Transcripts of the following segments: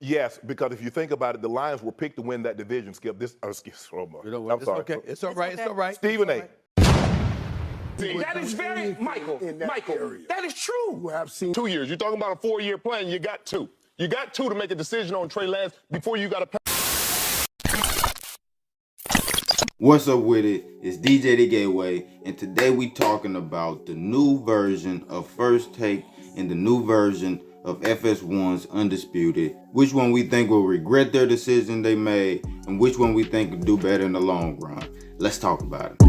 Yes, because if you think about it, the Lions were picked to win that division, Skip. I'm sorry. Okay. It's all right. It's all right. Stephen A. That is very, Michael, that is true. You have seen 2 years. You're talking about a 4-year plan. You got two. You got two to make a decision on Trey Lance before you got to. What's up with it? It's DjThaGateway, and today we talking about the new version of First Take and the new version of FS1's Undisputed. Which one we think will regret their decision they made, and which one we think will do better in the long run. Let's talk about it.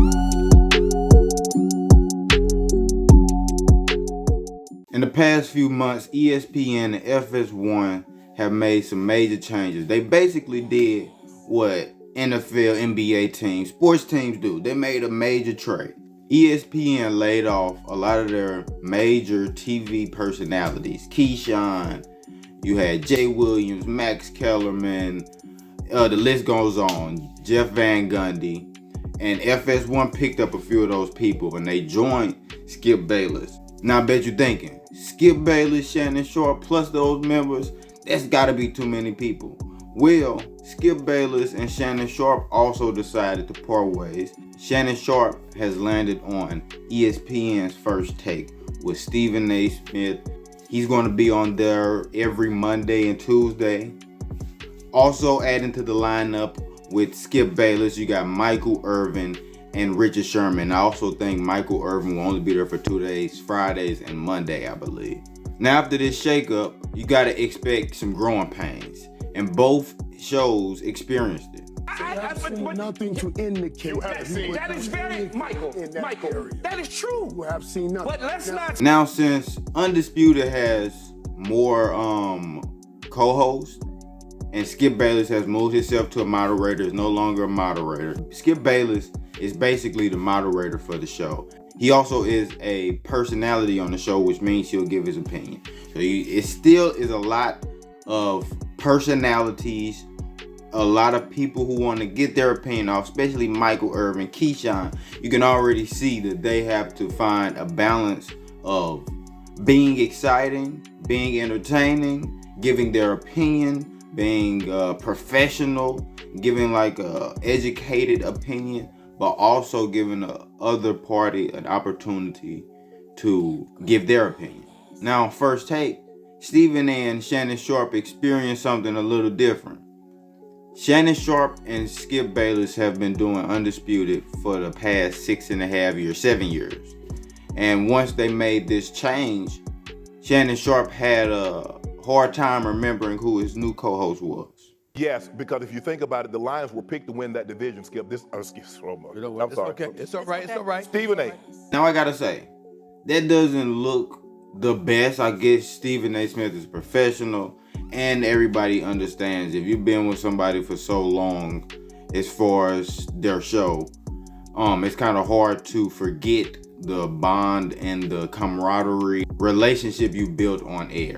In the past few months, ESPN and FS1 have made some major changes. They basically did what NFL, NBA teams, sports teams do. They made a major trade. ESPN laid off a lot of their major TV personalities. Keyshawn, you had Jay Williams, Max Kellerman, the list goes on, Jeff Van Gundy. And FS1 picked up a few of those people and they joined Skip Bayless. Now I bet you're thinking, Skip Bayless, Shannon Sharpe, plus those members, that's gotta be too many people. Well, Skip Bayless and Shannon Sharpe also decided to part ways. Shannon Sharpe has landed on ESPN's First Take with Stephen A. Smith. He's going to be on there every Monday and Tuesday. Also adding to the lineup with Skip Bayless, you got Michael Irvin and Richard Sherman. I also think Michael Irvin will only be there for 2 days, Fridays and Monday, I believe. Now after this shakeup, you got to expect some growing pains. And both shows experienced it. Nothing to indicate. That is very, Michael, that is true. You have seen nothing. But let's not. Now since Undisputed has more co-hosts and Skip Bayless has moved himself to a moderator, is no longer a moderator. Skip Bayless is basically the moderator for the show. He also is a personality on the show, which means he'll give his opinion. So it still is a lot of personalities, a lot of people who want to get their opinion off, especially Michael Irvin, Keyshawn. You can already see that they have to find a balance of being exciting, being entertaining, giving their opinion, being professional, giving like a educated opinion, but also giving the other party an opportunity to give their opinion. Now, First Take, Stephen A. and Shannon Sharpe experienced something a little different. Shannon Sharpe and Skip Bayless have been doing Undisputed for the past 7 years. And once they made this change, Shannon Sharpe had a hard time remembering who his new co-host was. Yes, because if you think about it, the Lions were picked to win that division, Skip. I'm sorry. Okay. It's all right. It's all right. Stephen A. Now I gotta say, that doesn't look the best. I guess Stephen A. Smith is a professional, and everybody understands if you've been with somebody for so long as far as their show, it's kind of hard to forget the bond and the camaraderie relationship you built on air.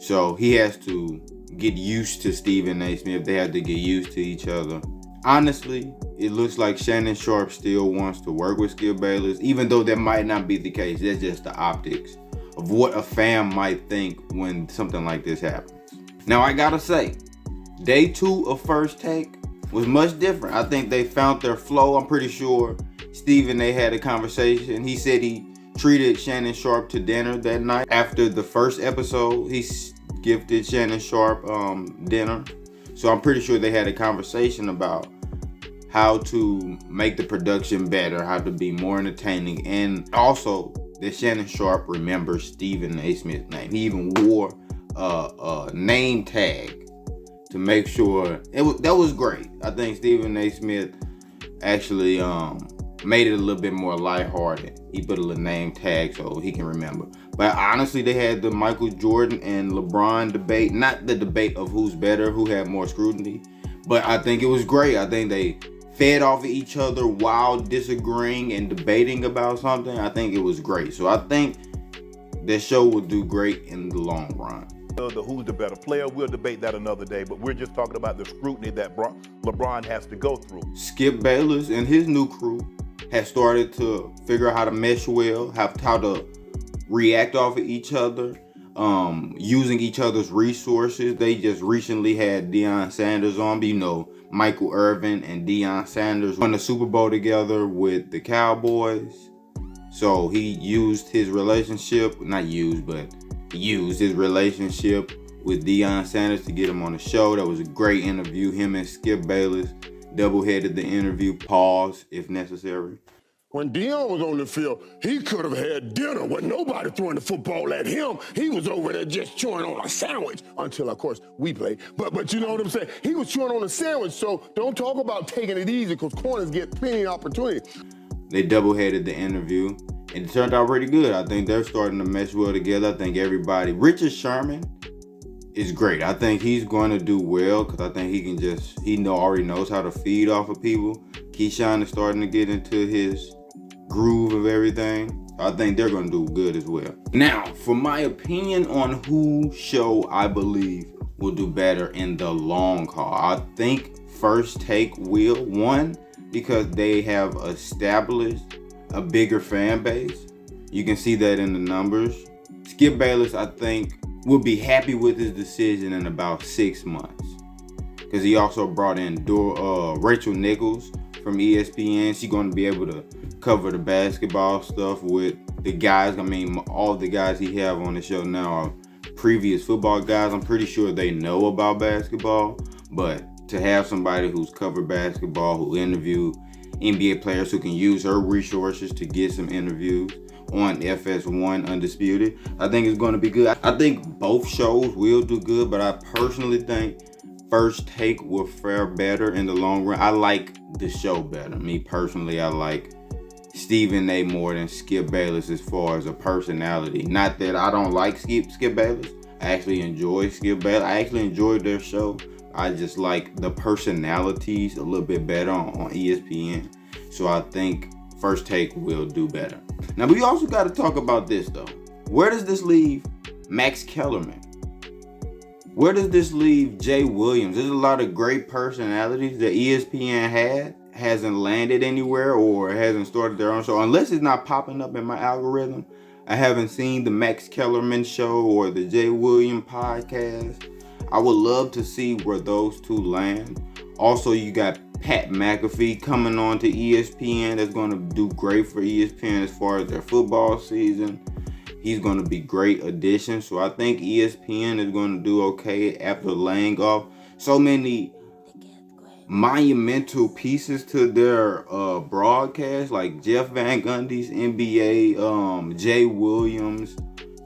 So he has to get used to Stephen A. Smith. They have to get used to each other. Honestly, it looks like Shannon Sharpe still wants to work with Skip Bayless, even though that might not be the case. That's just the optics of what a fan might think when something like this happens. Now I gotta say, day 2 of First Take was much different. I think they found their flow. I'm pretty sure Stephen A. had a conversation. He said he treated Shannon Sharpe to dinner that night. After the first episode, he gifted Shannon Sharpe dinner. So I'm pretty sure they had a conversation about how to make the production better, how to be more entertaining, and also that Shannon Sharpe remembers Stephen A. Smith's name. He even wore a name tag to make sure that was great. I think Stephen A. Smith actually made it a little bit more lighthearted. He put a little name tag so he can remember. But honestly, they had the Michael Jordan and LeBron debate, not the debate of who's better, who had more scrutiny, but I think it was great. I think they fed off of each other while disagreeing and debating about something. I think it was great. So I think the show will do great in the long run. The who's the better player, we'll debate that another day, but we're just talking about the scrutiny that LeBron has to go through. Skip Bayless and his new crew have started to figure out how to mesh well, how to react off of each other. using each other's resources. They just recently had Deion Sanders on, but you know, Michael Irvin and Deion Sanders won the Super Bowl together with the Cowboys. So he used his relationship, not used, but he used his relationship with Deion Sanders to get him on the show. That was a great interview. Him and Skip Bayless double-headed the interview, pause if necessary. When Deion was on the field, he could have had dinner with nobody throwing the football at him. He was over there just chewing on a sandwich until, of course, we played. But you know what I'm saying? He was chewing on a sandwich, so don't talk about taking it easy because corners get plenty of opportunity. They double-headed the interview, and it turned out pretty good. I think they're starting to mesh well together. I think everybody, Richard Sherman is great. I think he's going to do well because I think already knows how to feed off of people. Keyshawn is starting to get into his groove of everything. I think they're going to do good as well. Now, for my opinion on whose show I believe will do better in the long haul, I think First Take will. One, because they have established a bigger fan base. You can see that in the numbers. Skip Bayless, I think, will be happy with his decision in about 6 months. Because he also brought in Rachel Nichols from ESPN. She's going to be able to cover the basketball stuff with the guys. I mean, all the guys he have on the show now are previous football guys. I'm pretty sure they know about basketball. But to have somebody who's covered basketball, who interviewed NBA players, who can use her resources to get some interviews on FS1 Undisputed, I think it's going to be good. I think both shows will do good, but I personally think First Take will fare better in the long run. I like the show better. Me personally, I like Stephen A. more than Skip Bayless as far as a personality. Not that I don't like Skip Bayless. I actually enjoy Skip Bayless. I actually enjoyed their show. I just like the personalities a little bit better on ESPN. So I think First Take will do better. Now, we also got to talk about this, though. Where does this leave Max Kellerman? Where does this leave Jay Williams? There's a lot of great personalities that ESPN hasn't landed anywhere or hasn't started their own show. Unless it's not popping up in my algorithm, I haven't seen the Max Kellerman show or the Jay Williams podcast. I would love to see where those two land. Also, you got Pat McAfee coming on to ESPN. That's going to do great for ESPN as far as their football season. He's going to be great addition. So I think ESPN is going to do okay after laying off so many monumental pieces to their broadcast, like Jeff Van Gundy's NBA, Jay Williams,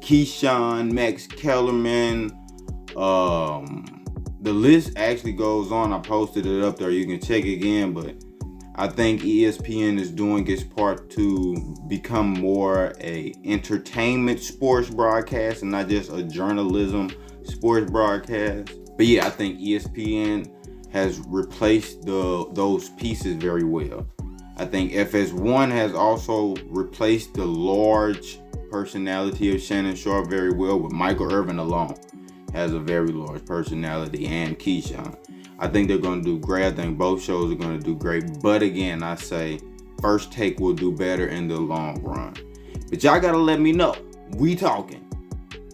Keyshawn, Max Kellerman. The list actually goes on. I posted it up there. You can check again, but I think ESPN is doing its part to become more a entertainment sports broadcast and not just a journalism sports broadcast. But yeah, I think ESPN has replaced those pieces very well. I think FS1 has also replaced the large personality of Shannon Sharpe very well, with Michael Irvin alone has a very large personality, and Keyshawn. I think they're going to do great. I think both shows are going to do great. But again, I say First Take will do better in the long run. But y'all got to let me know. We talking.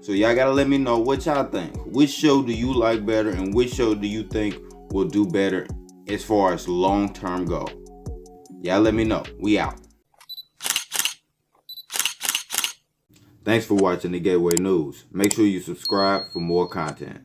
So y'all got to let me know what y'all think. Which show do you like better, and which show do you think will do better as far as long-term go? Y'all let me know. We out. Thanks for watching the Gateway News. Make sure you subscribe for more content.